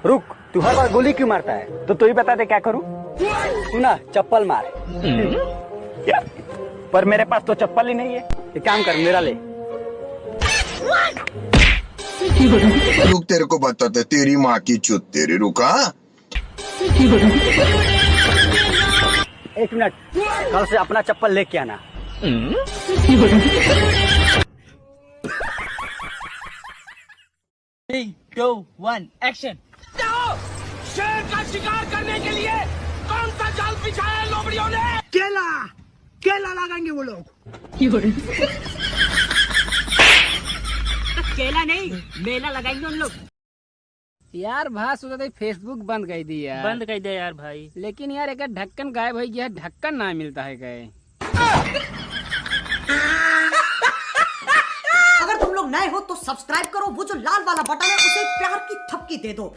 रुक, तू हर बार गोली क्यों मारता है? तो तू ही बता दे क्या करूं? तू ना चप्पल मार। पर मेरे पास तो चप्पल ही नहीं है। एक काम कर, मेरा ले। रुक, तेरे को बताते, तेरी माँ की चुत तेरी, रुका। एक मिनट, कल से अपना चप्पल लेके आना। 3, 2, 1, एक्शन। शेर का शिकार करने के लिए कौन सा जाल बिछाया है लोमड़ियों ने? केला, केला लगाएंगे वो लोग। केला नहीं, मेला लगाएंगे उन लोग। यार भाई सोचा था फेसबुक बंद कर दी यार। बंद कर दे यार भाई। लेकिन यार एक ढक्कन गायब हो गया, ढक्कन ना मिलता है गए। अगर तुम लोग नए हो तो सब्सक्राइब करो, वो जो लाल वाला बटन है उसे प्यार की थपकी दे दो।